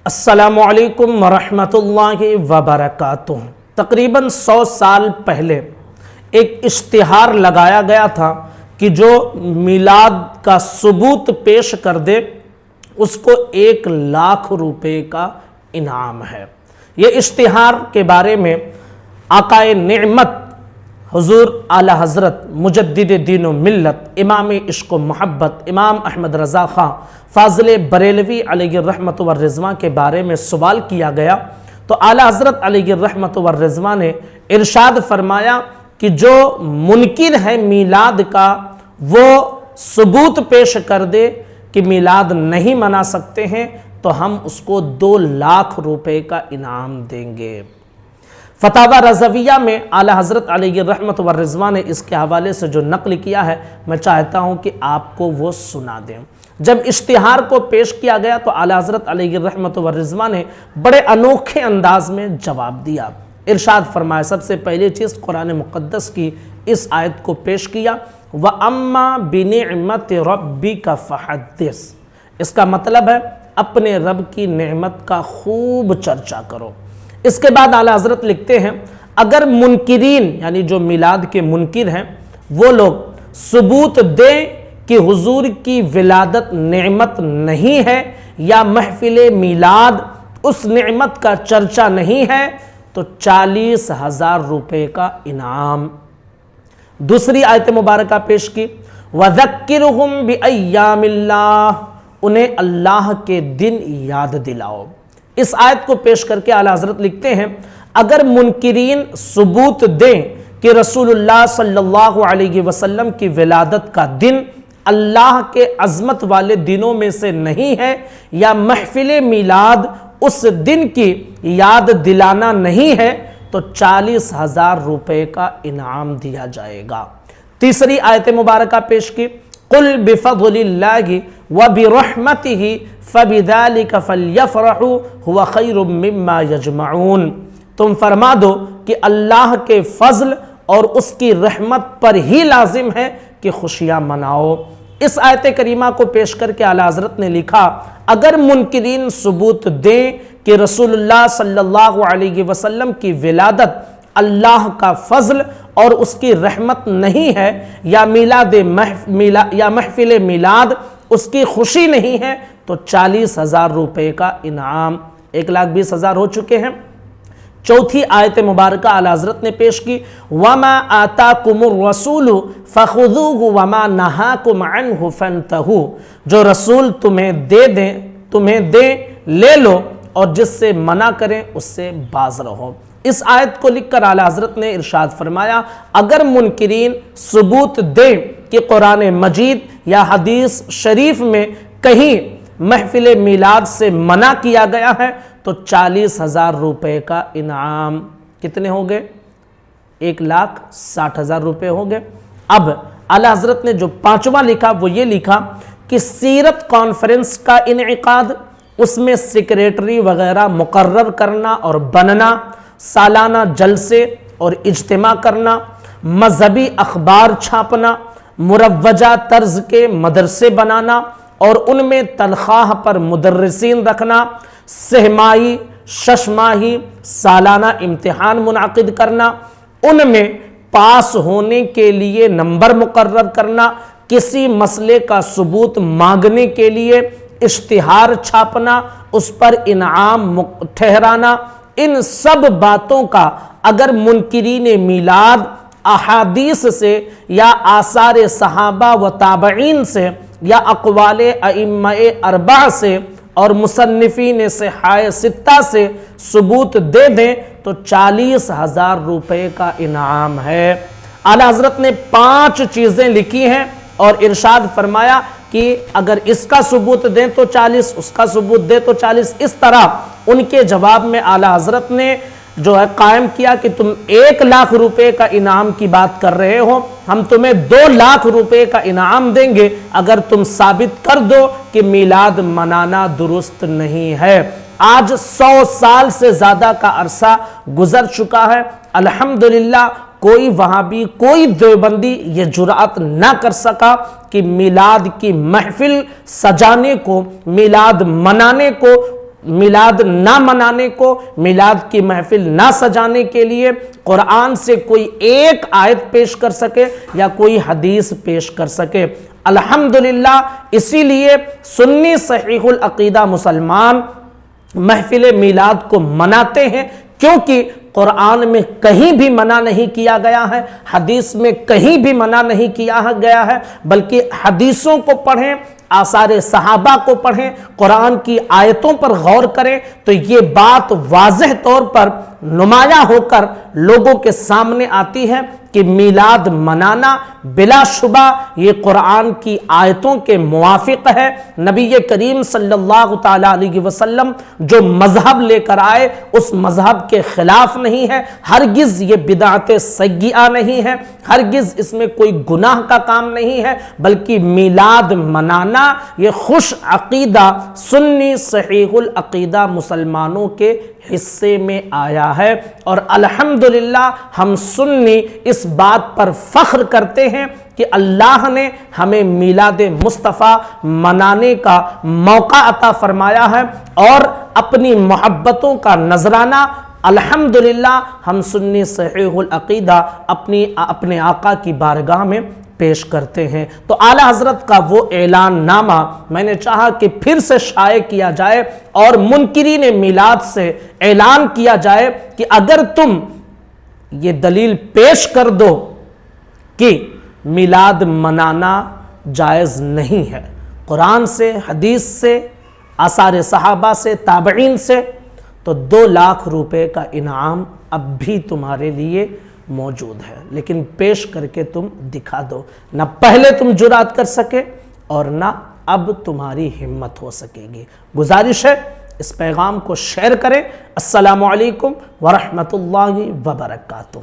السلام علیکم ورحمۃ اللہ وبرکاتہ۔ تقریباً 100 سال پہلے ایک اشتہار لگایا گیا تھا کہ جو میلاد کا ثبوت پیش کر دے اس کو 1,00,000 روپے کا انعام ہے۔ یہ اشتہار کے بارے میں آقائے نعمت حضور اعلی حضرت مجدد دین و ملت امام عشق و محبت امام احمد رضا خان فاضل بریلوی علیہ الرحمت والرضوان کے بارے میں سوال کیا گیا تو اعلی حضرت علیہ الرحمت والرضوان نے ارشاد فرمایا کہ جو منکر ہے میلاد کا وہ ثبوت پیش کر دے کہ میلاد نہیں منا سکتے ہیں تو ہم اس کو 2,00,000 روپے کا انعام دیں گے۔ فتاوی رضویہ میں اعلی حضرت علیہ الرحمت والرضوان نے اس کے حوالے سے جو نقل کیا ہے میں چاہتا ہوں کہ آپ کو وہ سنا دیں۔ جب اشتہار کو پیش کیا گیا تو اعلی حضرت علیہ الرحمت والرضوان نے بڑے انوکھے انداز میں جواب دیا۔ ارشاد فرمایا، سب سے پہلی چیز قرآن مقدس کی اس آیت کو پیش کیا، وَأَمَّا بِنِعْمَةِ رَبِّكَ فَحَدِّثْ۔ اس کا مطلب ہے اپنے رب کی نعمت کا خوب چرچا کرو۔ اس کے بعد اعلی حضرت لکھتے ہیں اگر منکرین یعنی جو میلاد کے منکر ہیں وہ لوگ ثبوت دیں کہ حضور کی ولادت نعمت نہیں ہے یا محفل میلاد اس نعمت کا چرچا نہیں ہے تو 40,000 روپے کا انعام۔ دوسری آیت مبارکہ پیش کی، وَذَكِّرْهُمْ بِأَيَّامِ اللَّهِ، انہیں اللہ کے دن یاد دلاؤ۔ اس آیت کو پیش کر کے اعلی حضرت لکھتے ہیں اگر منکرین ثبوت دیں کہ رسول اللہ صلی اللہ علیہ وسلم کی ولادت کا دن اللہ کے عظمت والے دنوں میں سے نہیں ہے یا محفل میلاد اس دن کی یاد دلانا نہیں ہے تو 40,000 روپے کا انعام دیا جائے گا۔ تیسری آیت مبارکہ پیش کی، قُلْ بِفَضْلِ اللَّهِ وَبِرَحْمَتِهِ فَبِذَلِكَ فَلْيَفْرَحُوا هُوَ خَيْرٌ مِّمَّا يَجْمَعُونَ، تم فرما دو کہ اللہ کے فضل اور اس کی رحمت پر ہی لازم ہے کہ خوشیاں مناؤ۔ اس آیت کریمہ کو پیش کر کے اعلی حضرت نے لکھا اگر منکرین ثبوت دیں کہ رسول اللہ صلی اللہ علیہ وسلم کی ولادت اللہ کا فضل اور اس کی رحمت نہیں ہے یا محفل میلاد اس کی خوشی نہیں ہے تو 40,000 روپے کا انعام۔ 1,20,000 ہو چکے ہیں۔ چوتھی آیت مبارکہ اعلی حضرت نے پیش کی، وَمَا آتَاكُمُ الرَّسُولُ فَخُذُوهُ وَمَا نَهَاكُمْ عَنْهُ فَانْتَهُوا، جو رسول تمہیں دے لے لو اور جس سے منع کریں اس سے باز رہو۔ اس آیت کو لکھ کر اعلی حضرت نے ارشاد فرمایا اگر منکرین ثبوت دیں کہ قرآن مجید یا حدیث شریف میں کہیں محفل میلاد سے منع کیا گیا ہے تو 40,000 روپے کا انعام کتنے ہو گئے؟ 1,60,000 روپے ہو گئے۔ اب اعلی حضرت نے جو پانچواں لکھا وہ یہ لکھا کہ سیرت کانفرنس کا انعقاد، اس میں سیکریٹری وغیرہ مقرر کرنا اور بننا، سالانہ جلسے اور اجتماع کرنا، مذہبی اخبار چھاپنا، مروجہ طرز کے مدرسے بنانا اور ان میں تنخواہ پر مدرسین رکھنا، سہماہی، ششماہی، سالانہ امتحان منعقد کرنا، ان میں پاس ہونے کے لیے نمبر مقرر کرنا، کسی مسئلے کا ثبوت مانگنے کے لیے اشتہار چھاپنا، اس پر انعام ٹھہرانا، ان سب باتوں کا اگر منکرین میلاد احادیث سے یا آثار صحابہ و تابعین سے یا اقوال ائمہ اربعہ سے اور مصنفین صحاح ستہ سے ثبوت دے دیں تو 40,000 روپے کا انعام ہے۔ اعلی حضرت نے 5 چیزیں لکھی ہیں اور ارشاد فرمایا کہ اگر اس کا ثبوت دیں تو 40، اس کا ثبوت دیں تو 40۔ اس طرح ان کے جواب میں اعلی حضرت نے جو ہے قائم کیا کہ تم 1,00,000 روپے کا انعام کی بات کر رہے ہو، ہم تمہیں 2,00,000 روپے کا انعام دیں گے اگر تم ثابت کر دو کہ میلاد منانا درست نہیں ہے۔ آج 100 سال سے زیادہ کا عرصہ گزر چکا ہے، الحمدللہ کوئی وہابی کوئی دیوبندی یہ جرأت نہ کر سکا کہ میلاد کی محفل سجانے کو، میلاد منانے کو میلاد نہ منانے کو، میلاد کی محفل نہ سجانے کے لیے قرآن سے کوئی ایک آیت پیش کر سکے یا کوئی حدیث پیش کر سکے۔ الحمدللہ اسی لیے سنی صحیح العقیدہ مسلمان محفل میلاد کو مناتے ہیں، کیونکہ قرآن میں کہیں بھی منع نہیں کیا گیا ہے، حدیث میں کہیں بھی منع نہیں کیا گیا ہے، بلکہ حدیثوں کو پڑھیں، آثار صحابہ کو پڑھیں، قرآن کی آیتوں پر غور کریں تو یہ بات واضح طور پر نمایاں ہو کر لوگوں کے سامنے آتی ہے کہ میلاد منانا بلا شبہ یہ قرآن کی آیتوں کے موافق ہے۔ نبی کریم صلی اللہ تعالیٰ علیہ وسلم جو مذہب لے کر آئے اس مذہب کے خلاف نہیں ہے، ہرگز یہ بدعت سیئہ نہیں ہے، ہرگز اس میں کوئی گناہ کا کام نہیں ہے، بلکہ میلاد منانا یہ خوش عقیدہ سنی صحیح العقیدہ مسلمانوں کے حصے میں آیا ہے، اور الحمدللہ ہم سنی اس بات پر فخر کرتے ہیں کہ اللہ نے ہمیں میلاد مصطفیٰ منانے کا موقع عطا فرمایا ہے، اور اپنی محبتوں کا نذرانہ الحمدللہ ہم سنی صحیح العقیدہ اپنے آقا کی بارگاہ میں پیش کرتے ہیں۔ تو اعلیٰ حضرت کا وہ اعلان نامہ میں نے چاہا کہ پھر سے شائع کیا جائے اور منکرین میلاد سے اعلان کیا جائے کہ اگر تم یہ دلیل پیش کر دو کہ میلاد منانا جائز نہیں ہے، قرآن سے، حدیث سے، آثار صحابہ سے، تابعین سے، تو 2 لاکھ روپے کا انعام اب بھی تمہارے لیے موجود ہے، لیکن پیش کر کے تم دکھا دو۔ نہ پہلے تم جرات کر سکے اور نہ اب تمہاری ہمت ہو سکے گی۔ گزارش ہے اس پیغام کو شیئر کریں۔ السلام علیکم ورحمۃ اللہ وبرکاتہ۔